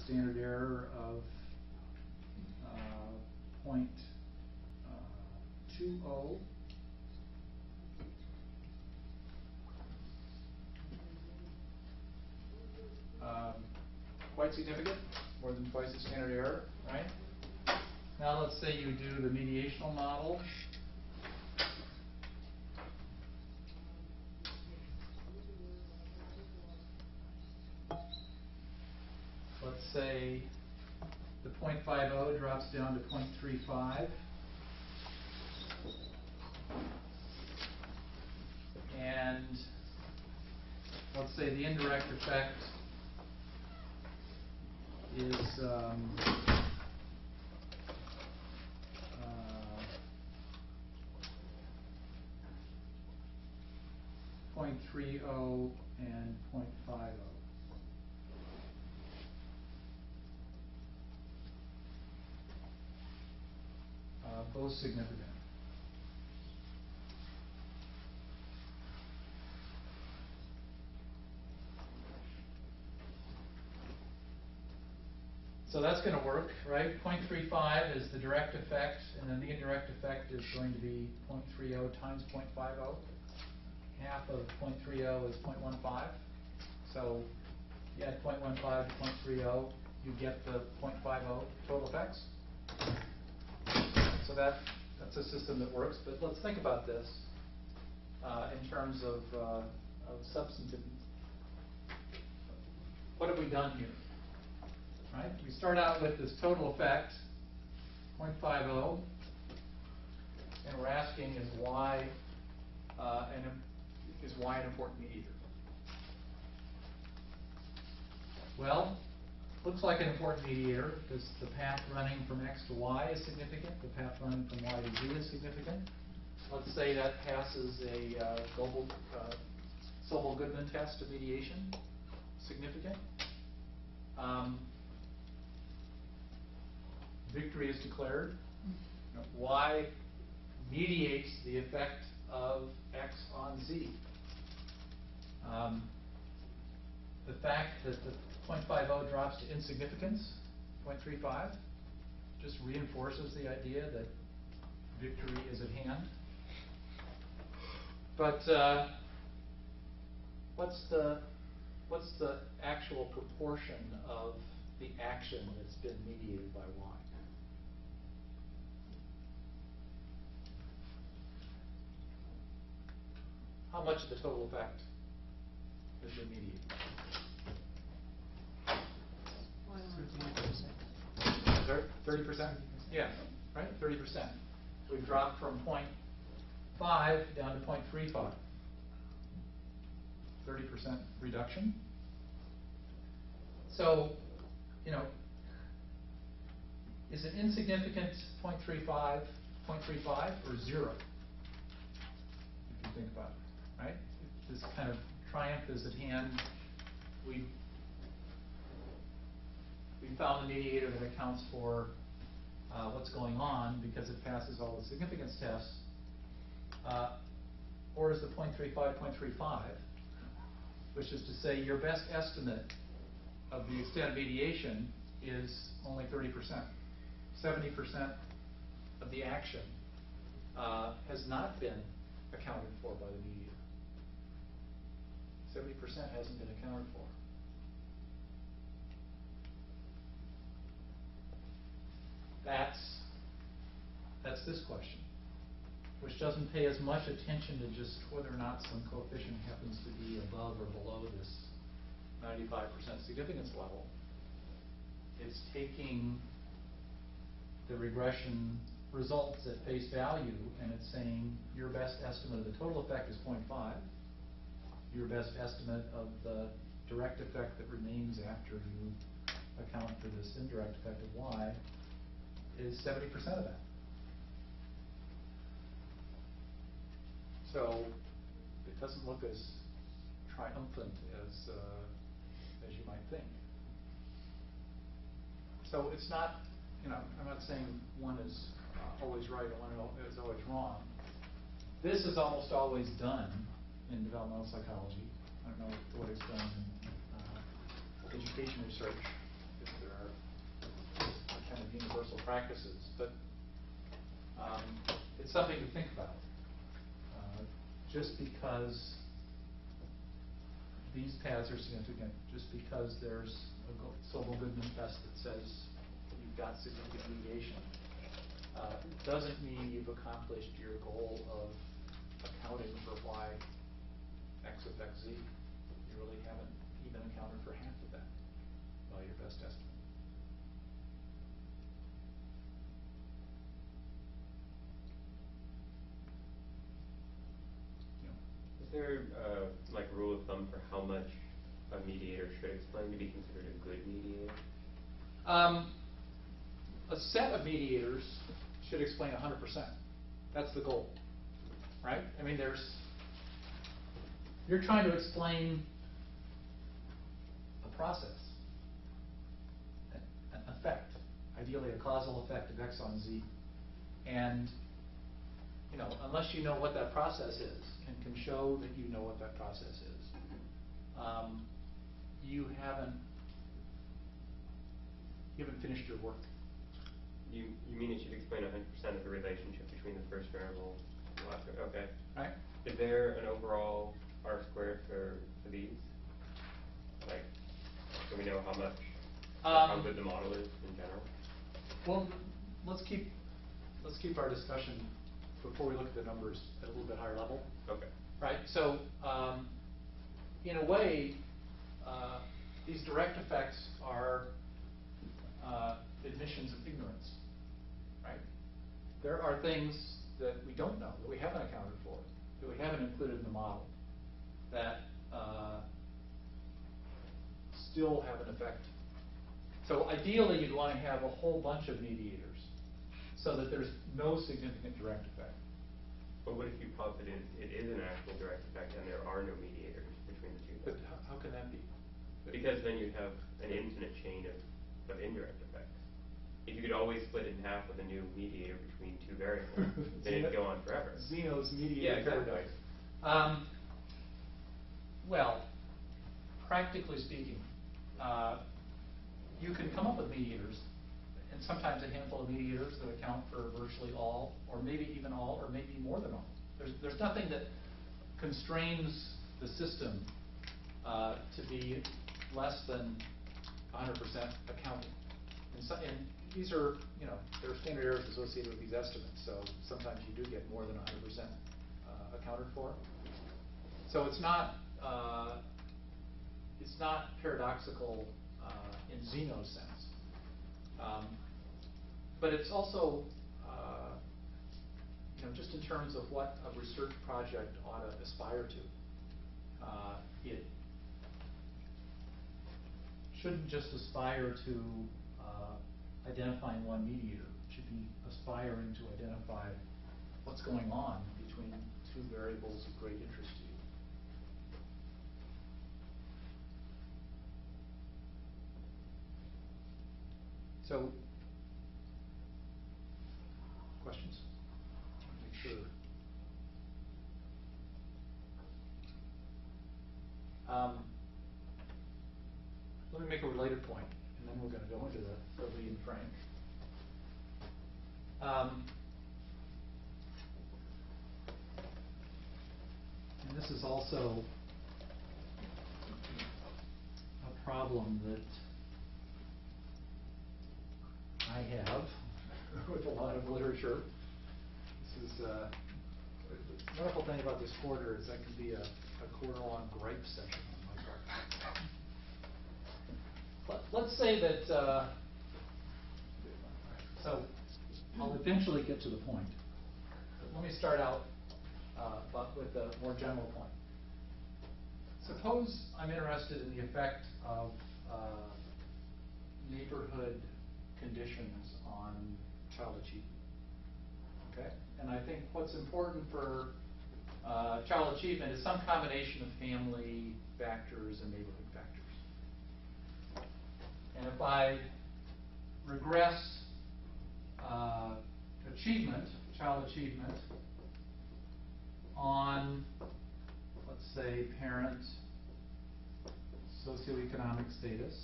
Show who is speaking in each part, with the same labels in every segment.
Speaker 1: standard error of 0.20. Quite significant, more than twice the standard error, right? Now let's say you do the mediational model. Let's say the 0.50 drops down to 0.35. And let's say the indirect effect is 0.30 and 0.50. Both significant. So that's going to work, right? 0.35 is the direct effect, and then the indirect effect is going to be 0.30 times 0.50. Half of 0.30 is 0.15. So you add 0.15 to 0.30, you get the 0.50 total effects. So that's a system that works. But let's think about this in terms of substantive. What have we done here? Right? We start out with this total effect, 0.50, and we're asking is y an important mediator? Well, looks like an important mediator because the path running from x to y is significant. The path running from y to z is significant. Let's say that passes a Sobel-Goodman test of mediation. Significant. Victory is declared. Y mediates the effect of x on z. The fact that the 0.50 drops to insignificance, 0.35, just reinforces the idea that victory is at hand. But what's the actual proportion of the action that's been mediated by y? How much of the total effect has been mediated? 30%? Yeah, right? 30%. So we've dropped from 0.5 down to 0.35. 30% reduction. So, is it insignificant 0.35 or 0? If you think about it, right? This kind of triumph is at hand. We found the mediator that accounts for what's going on because it passes all the significance tests. Or is the 0.35 0.35, which is to say your best estimate of the extent of mediation is only 30%. 70% of the action has not been accounted for by the mediator. 70% hasn't been accounted for. That's this question, which doesn't pay as much attention to just whether or not some coefficient happens to be above or below this 95% significance level. It's taking the regression results at face value and it's saying your best estimate of the total effect is 0.5. Your best estimate of the direct effect that remains after you account for this indirect effect of y is 70% of that. So it doesn't look as triumphant as you might think. So it's not, I'm not saying one is always right and one is always wrong. This is almost always done in developmental psychology. I don't know to what extent in education research, if there are practices, but it's something to think about. Just because these paths are significant, just because there's a Sobel Goodman test that says you've got significant deviation, doesn't mean you've accomplished your goal of accounting for why X affects Z. You really haven't even accounted for half of that by your best estimate.
Speaker 2: Is there like a rule of thumb for how much a mediator should explain to be considered a good mediator?
Speaker 1: A set of mediators should explain 100%. That's the goal, right? I mean, you're trying to explain a process, an effect, ideally a causal effect of X on Z, and unless you know what that process is and can show that you know what that process is, you haven't finished your work.
Speaker 2: You mean it should explain 100% of the relationship between the first variable and the last variable? Okay.
Speaker 1: Right.
Speaker 2: Is there an overall R squared for these? Like, do we know how much, how good the model is in general?
Speaker 1: Well, let's keep our discussion before we look at the numbers at a little bit higher level.
Speaker 2: Okay.
Speaker 1: Right. So, in a way, these direct effects are admissions of ignorance. Right. There are things that we don't know, that we haven't accounted for, that we haven't included in the model, that still have an effect. So ideally, you'd want to have a whole bunch of mediators so that there's no significant direct effect.
Speaker 2: But what if you posited it is an actual direct effect and there are no mediators between the two?
Speaker 1: But how can that be?
Speaker 2: Because then you'd have an infinite chain of indirect effects. If you could always split it in half with a new mediator between two variables, then it'd go on forever.
Speaker 1: Zeno's mediator paradox. Well, practically speaking, you can come up with mediators, and sometimes a handful of mediators that account for virtually all, or maybe even all, or maybe more than all. There's nothing that constrains the system to be less than 100% accounting. And these are, there are standard errors associated with these estimates, so sometimes you do get more than 100% accounted for. So it's not paradoxical in Zeno's sense, but it's also just in terms of what a research project ought to aspire to. It shouldn't just aspire to identifying one mediator. It should be aspiring to identify what's going on between two variables of great interest to you. So, questions? Make sure. Let me make a related point, and then we're going to go into the Lee and Frank. And this is also a problem that I have with a lot of literature. This is the wonderful thing about this quarter is that can be a quarter-long gripe session on my part. Let's say that, so I'll eventually get to the point. But let me start out with a more general point. Suppose I'm interested in the effect of neighborhood conditions on child achievement. Okay? And I think what's important for child achievement is some combination of family factors and neighborhood factors. And if I regress child achievement, on, let's say, parent socioeconomic status,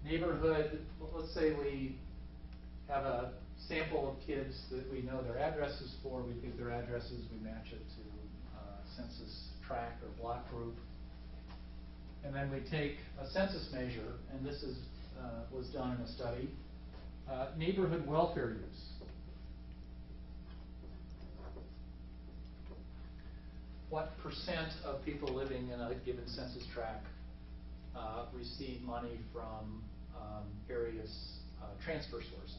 Speaker 1: neighborhood, let's say we have a sample of kids that we know their addresses for, we pick their addresses, we match it to census tract or block group. And then we take a census measure, and this was done in a study, neighborhood welfare use. What percent of people living in a given census tract receive money from various transfer sources,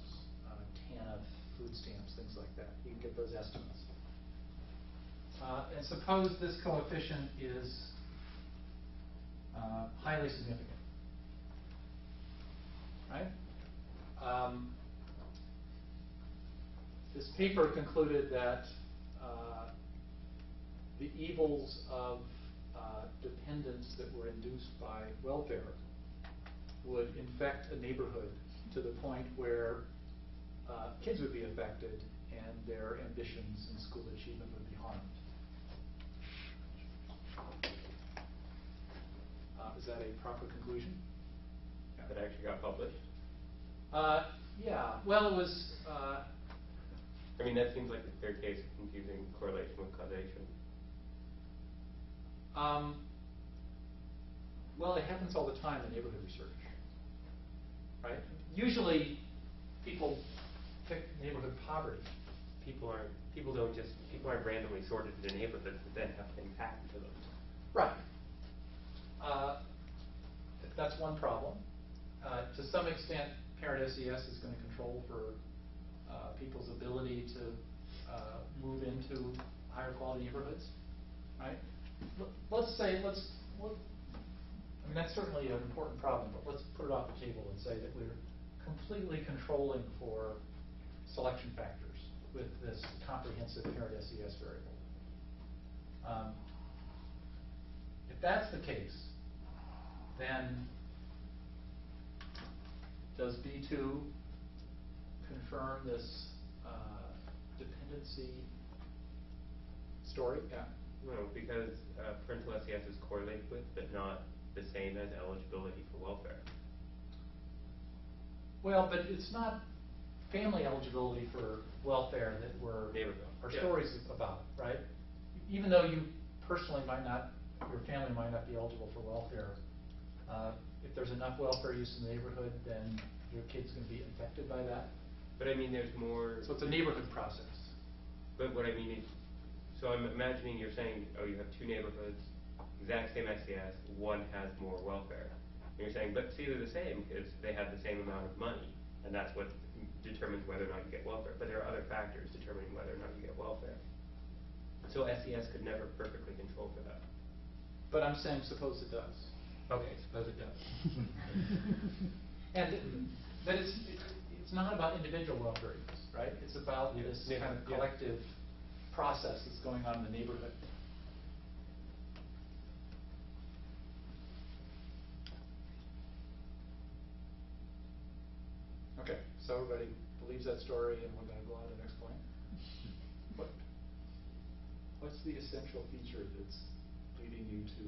Speaker 1: TANF, food stamps, things like that. You can get those estimates. And suppose this coefficient is highly significant, right? This paper concluded that the evils of dependence that were induced by welfare would infect a neighborhood to the point where kids would be affected and their ambitions and school achievement would be harmed. Is that a proper conclusion?
Speaker 2: That actually got published?
Speaker 1: Yeah, well, it was...
Speaker 2: I mean, that seems like a fair case of confusing correlation with causation.
Speaker 1: Well, it happens all the time in neighborhood research, right? Usually, people pick neighborhood poverty.
Speaker 2: People aren't randomly sorted into neighborhoods that then have things happen to them.
Speaker 1: Right. That's one problem. To some extent, parent SES is going to control for people's ability to move into higher quality neighborhoods, right? I mean, that's certainly an important problem, but let's put it off the table and say that we're completely controlling for selection factors with this comprehensive parent SES variable. If that's the case, then does B2 confirm this dependency story? Yeah.
Speaker 2: No, because parental SES is correlated with, but not the same as eligibility for welfare.
Speaker 1: Well, but it's not family eligibility for welfare that our stories about, right? Even though you personally might not, your family might not be eligible for welfare, if there's enough welfare use in the neighborhood, then your kid's going to be affected by that.
Speaker 2: But I mean, there's more...
Speaker 1: So it's a neighborhood process.
Speaker 2: But what I mean is, so I'm imagining you're saying, oh, you have two neighborhoods, exact same SES, one has more welfare. And you're saying, but see, they're the same because they have the same amount of money, and that's what determines whether or not you get welfare. But there are other factors determining whether or not you get welfare. So SES could never perfectly control for that.
Speaker 1: But I'm saying suppose it does.
Speaker 2: Okay, suppose it does.
Speaker 1: But it's not about individual welfare use, right? It's about this kind of collective process that's going on in the neighborhood. Okay, so everybody believes that story, and we're going to go on to the next point. What's the essential feature that's leading you to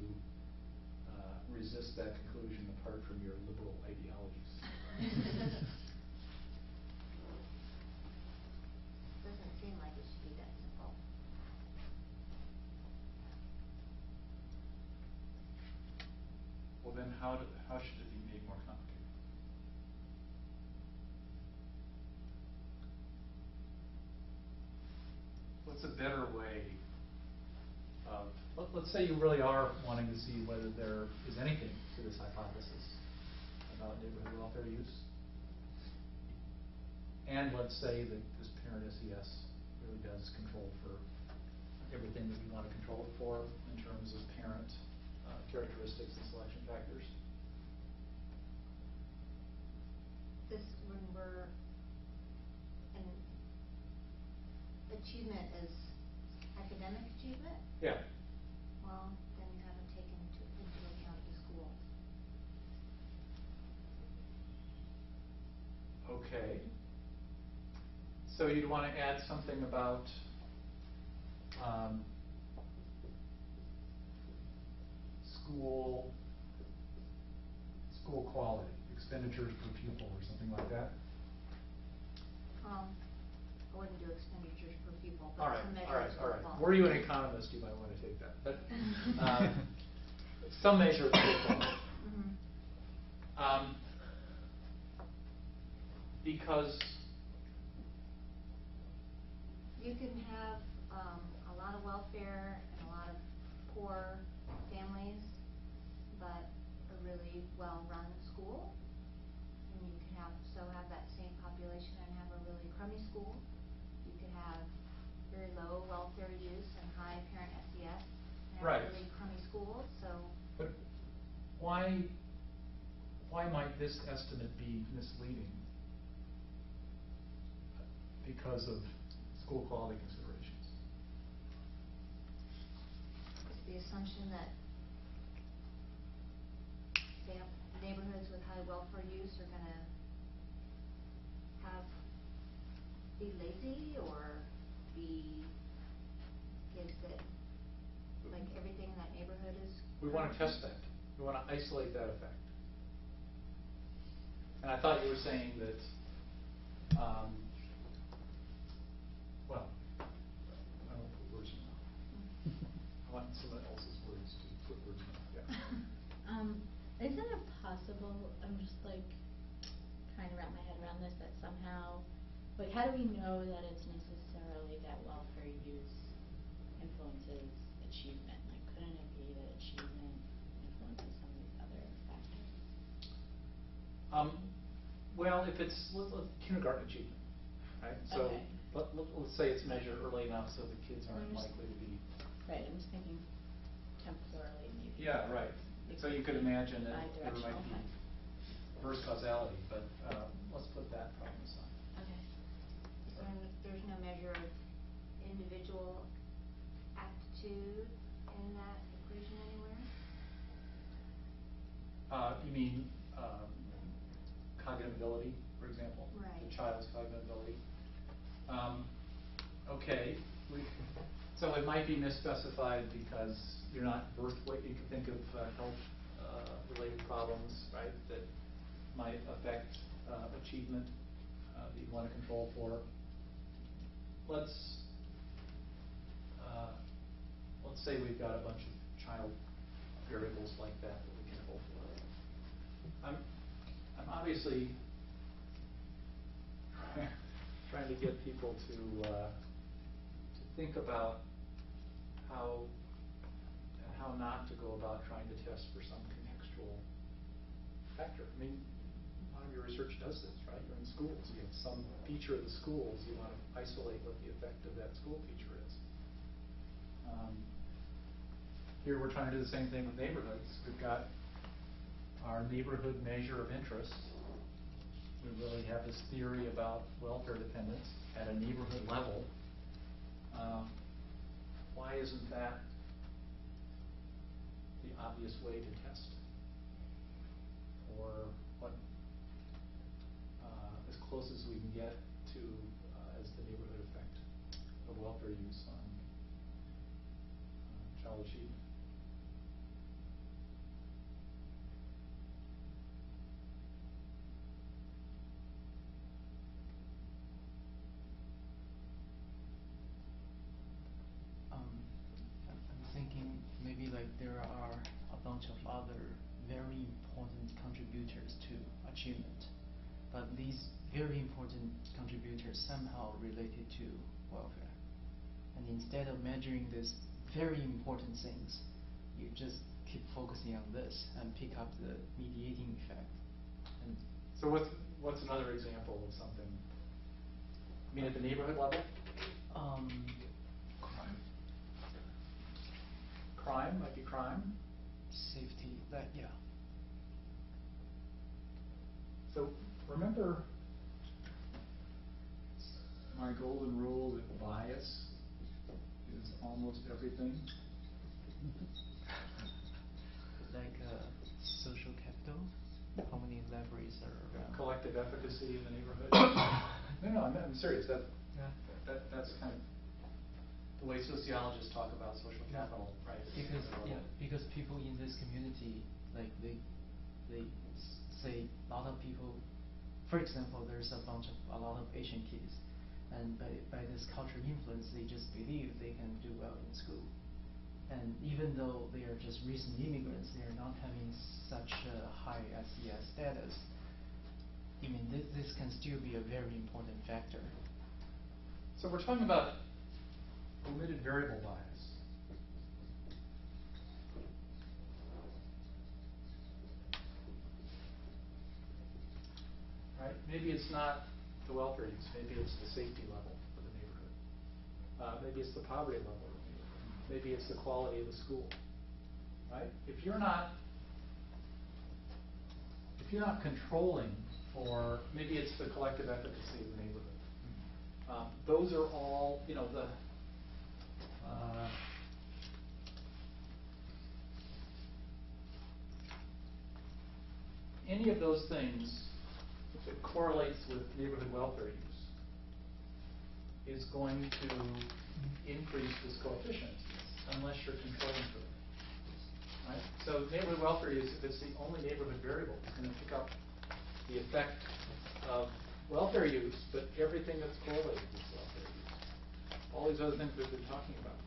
Speaker 1: resist that conclusion apart from your liberal ideologies?
Speaker 3: Doesn't seem like it should be that simple.
Speaker 1: Well, then how should it be made more complicated? What's a better way of, let's say you really are wanting to see whether there is anything to this hypothesis about neighborhood welfare use. And let's say that this parent SES really does control for everything that we want to control it for in terms of parent characteristics and selection factors.
Speaker 3: This, when we're, and achievement is academic achievement?
Speaker 1: Yeah.
Speaker 3: Well, then you haven't taken into account the schools.
Speaker 1: Okay. So you'd want to add something about school quality, expenditures per pupil or something like that?
Speaker 3: I wouldn't do expenditures per pupil,
Speaker 1: All
Speaker 3: but
Speaker 1: right,
Speaker 3: some
Speaker 1: all right,
Speaker 3: measures
Speaker 1: all
Speaker 3: would
Speaker 1: right.
Speaker 3: fall.
Speaker 1: Were you an economist, you might want to take that, but some measure of pupil.
Speaker 3: Mhm.
Speaker 1: Because
Speaker 3: You can have a lot of welfare and a lot of poor families, but a really well-run school. And you can have that same population and have a really crummy school. You could have very low welfare use and high parent SES and have
Speaker 1: Right.
Speaker 3: a really crummy school. So
Speaker 1: But why might this estimate be misleading? Because of school quality considerations.
Speaker 3: it's the assumption that neighborhoods with high welfare use are going to be lazy or be kids that like everything in that neighborhood is.
Speaker 1: We want to test that. We want to isolate that effect. And I thought you were saying that, well, I won't put words in your mouth. I want someone else's words to put words in your mouth. Yeah.
Speaker 4: Isn't it possible, I'm just like trying to wrap my head around this, that somehow, like how do we know that it's necessarily that welfare use influences achievement? Like couldn't it be that achievement influences some of these other factors?
Speaker 1: Well, if it's kindergarten achievement, right? So
Speaker 4: Okay.
Speaker 1: let's say it's measured early enough so the kids aren't
Speaker 4: I'm just-
Speaker 1: likely to be.
Speaker 4: Right, I'm just thinking temporarily maybe.
Speaker 1: Yeah, right. So you could imagine that there
Speaker 4: Bi-directional,
Speaker 1: might be
Speaker 4: okay.
Speaker 1: reverse causality, but let's put that problem aside.
Speaker 4: Okay.
Speaker 3: So there's no measure of individual aptitude in that equation anywhere?
Speaker 1: You mean cognitive ability, for example?
Speaker 3: Right.
Speaker 1: The child's cognitive ability. Okay, so it might be misspecified because you're not birth weight. You can think of health related problems, right, that might affect achievement that you want to control for. Let's say we've got a bunch of child variables like that we can control for. I'm obviously trying to get people to think about how not to go about trying to test for some contextual factor. I mean, a lot of your research does this, right? You're in schools. You have some feature of the schools. You want to isolate what the effect of that school feature is. Here we're trying to do the same thing with neighborhoods. We've got our neighborhood measure of interest. We really have this theory about welfare dependence at a neighborhood level. Why isn't that the obvious way to test? Or what, as close as we can get to as the neighborhood effect of welfare use on child achievement.
Speaker 5: I'm thinking maybe like there are a bunch of other very important contributors to achievement, but these very important contributors somehow related to welfare. And instead of measuring these very important things, you just keep focusing on this and pick up the mediating effect. And
Speaker 1: So what's another example of something? I mean, at the neighborhood level?
Speaker 5: crime,
Speaker 1: Crime might be crime.
Speaker 5: safety, that, yeah.
Speaker 1: So remember my golden rule that bias is almost everything?
Speaker 5: Like social capital, how many libraries are around?
Speaker 1: Collective efficacy in the neighborhood? No, I'm serious. That's kind of the way sociologists talk about social capital, right?
Speaker 5: Because people in this community, like they say a lot of people, for example, there's a lot of Asian kids, and by this cultural influence, they just believe they can do well in school. And even though they are just recent immigrants, they are not having such a high SES status. I mean, this can still be a very important factor.
Speaker 1: So we're talking about omitted variable bias. Right? Maybe it's not the welfare use. Maybe it's the safety level of the neighborhood. Maybe it's the poverty level of the neighborhood. Maybe it's the quality of the school. Right? If you're not controlling for, maybe it's the collective efficacy of the neighborhood. Those are all, any of those things that correlates with neighborhood welfare use is going to increase this coefficient unless you're controlling for it. Right? So neighborhood welfare use, if it's the only neighborhood variable, is going to pick up the effect of welfare use, but everything that's correlated with welfare use. All these other things we've been talking about.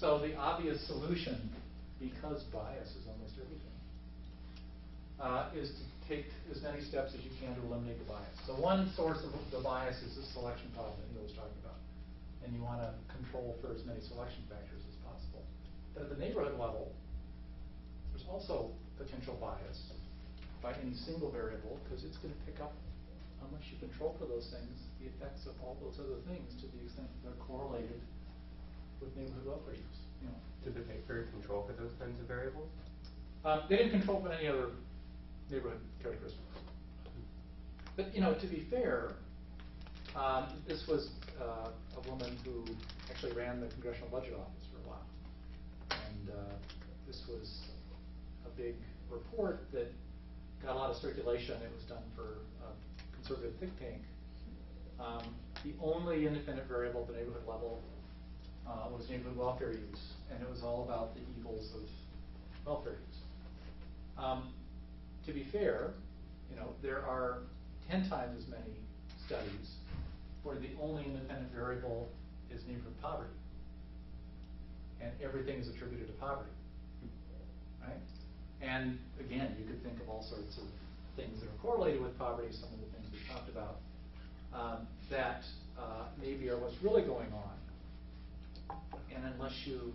Speaker 1: So the obvious solution, because bias is almost everything, is to take as many steps as you can to eliminate the bias. So one source of the bias is the selection problem that Neil was talking about. And you want to control for as many selection factors as possible. But at the neighborhood level, there's also potential bias by any single variable, because it's going to pick up, unless you control for those things, the effects of all those other things to the extent that they're correlated with neighborhood welfare use.
Speaker 2: Did the paper control for those kinds of variables?
Speaker 1: They didn't control for any other neighborhood characteristics. But to be fair, this was a woman who actually ran the Congressional Budget Office for a while, and this was a big report that got a lot of circulation. It was done for a conservative think tank. The only independent variable at the neighborhood level was neighborhood welfare use, and it was all about the evils of welfare use. To be fair, there are 10 times as many studies where the only independent variable is neighborhood poverty, and everything is attributed to poverty, right? And again, you could think of all sorts of things that are correlated with poverty, some of the things we talked about, that maybe are what's really going on. And unless you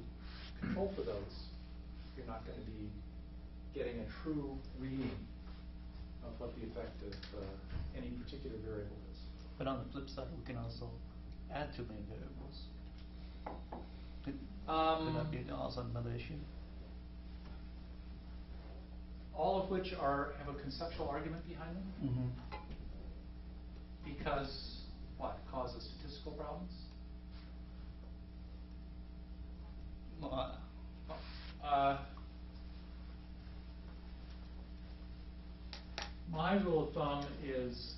Speaker 1: control for those, you're not going to be getting a true reading of what the effect of any particular variable is.
Speaker 5: But on the flip side, we can also add too many variables. Could that be also another issue?
Speaker 1: All of which have a conceptual argument behind them?
Speaker 5: Mm-hmm.
Speaker 1: Because what? Causes statistical problems? My rule of thumb is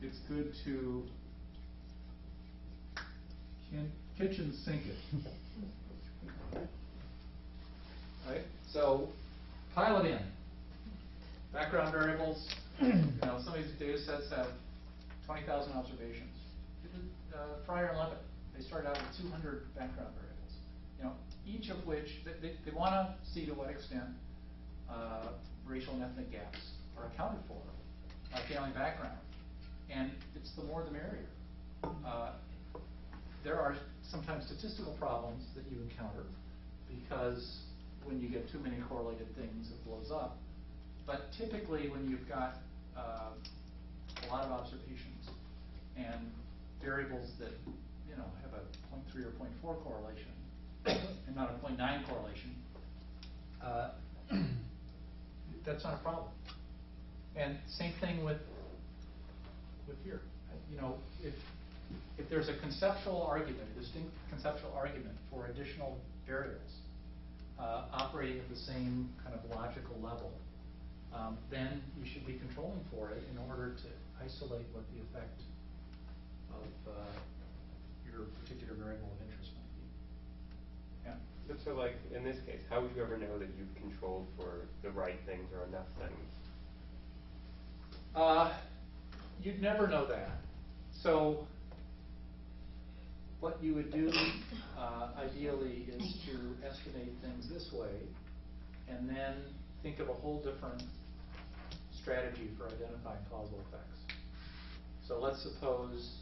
Speaker 1: it's good to kitchen sink it. Right? So pile it in. Background variables, some of these data sets have 20,000 observations. Fryer and Levitt, they started out with 200 background variables. Each of which, they want to see to what extent racial and ethnic gaps are accounted for by family background. And it's the more the merrier. There are sometimes statistical problems that you encounter because when you get too many correlated things, it blows up. But typically when you've got a lot of observations and variables that have a 0.3 or 0.4 correlation and not a 0.9 correlation, that's not a problem. And same thing with here. If there's a conceptual argument, a distinct conceptual argument for additional variables operating at the same kind of logical level, then you should be controlling for it in order to isolate what the effect of your particular variable of interest might be. Yeah.
Speaker 2: So like, in this case, how would you ever know that you've controlled for the right things or enough things?
Speaker 1: You'd never know that. So what you would do ideally is to estimate things this way and then think of a whole different strategy for identifying causal effects. So let's suppose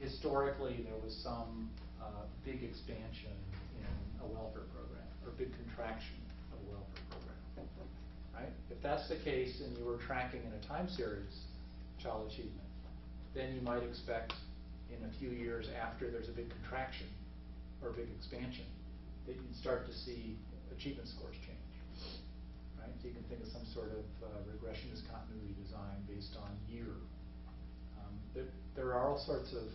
Speaker 1: historically there was some big expansion in a welfare program or big contraction of a welfare program. Right? If that's the case and you were tracking in a time series child achievement, then you might expect in a few years after there's a big contraction or a big expansion that you'd start to see achievement scores change. Right? So you can think of some sort of regressionist continuity design based on year. There are all sorts of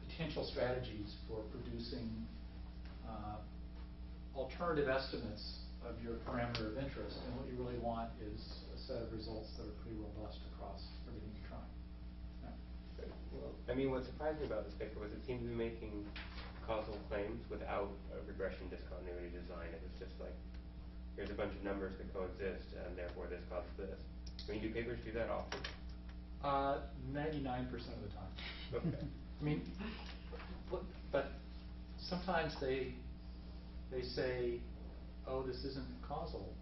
Speaker 1: potential strategies for producing alternative estimates of your parameter of interest, and what you really want is a set of results that are pretty robust across everything you're trying. Yeah.
Speaker 2: Well, I mean, what surprised me about this paper was it seemed to be making causal claims without a regression discontinuity design. It was just like, here's a bunch of numbers that coexist, and therefore this causes this. I mean, do papers do that often?
Speaker 1: 99% of the time.
Speaker 2: Okay.
Speaker 1: I mean, but sometimes they say, oh, this isn't causal.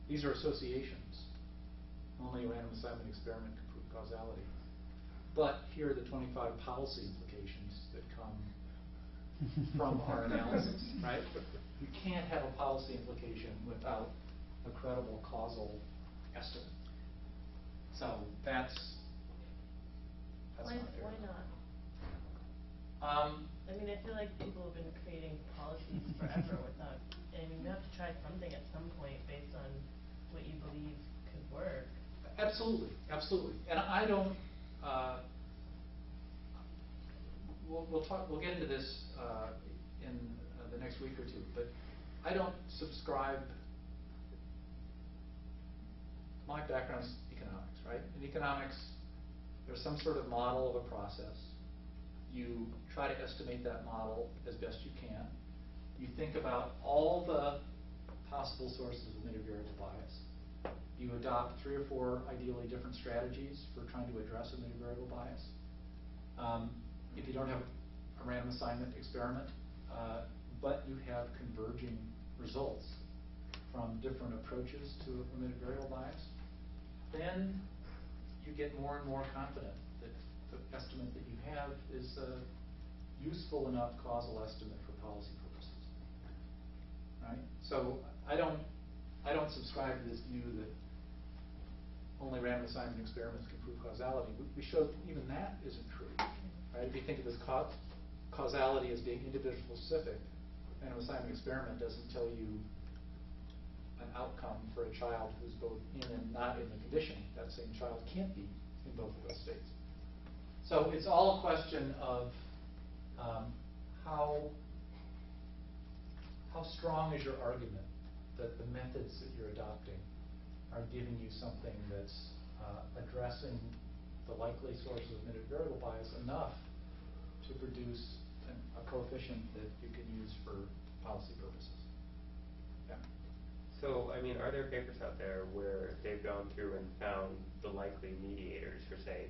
Speaker 1: These are associations. Only a random assignment experiment can prove causality. But here are the 25 policy implications that come from our analysis, right? You can't have a policy implication without a credible causal estimate. So that's
Speaker 6: Why
Speaker 1: not fair.
Speaker 6: not?
Speaker 1: Um,
Speaker 6: I mean, I feel like people have been creating policies forever without, I mean, you have to try something at some point based on what you believe could work.
Speaker 1: Absolutely, absolutely. And I don't, we'll get into this in the next week or two, but I don't subscribe, my background is economics, right? In economics, there's some sort of model of a process. You try to estimate that model as best you can. You think about all the possible sources of limited variable bias. You adopt 3 or 4 ideally different strategies for trying to address limited variable bias. If you don't have a random assignment experiment, but you have converging results from different approaches to a limited variable bias, then you get more and more confident that the estimate that you have is a useful enough causal estimate for policy purposes. Right? So I don't subscribe to this view that only random assignment experiments can prove causality. We showed even that isn't true. Right? If you think of this causality as being individual specific, random assignment experiment doesn't tell you an outcome for a child who's both in and not in the condition. That same child can't be in both of those states. So it's all a question of how strong is your argument that the methods that you're adopting are giving you something that's addressing the likely sources of limited variable bias enough to produce a coefficient that you can use for policy purposes. Yeah.
Speaker 2: So, I mean, are there papers out there where they've gone through and found the likely mediators for, say,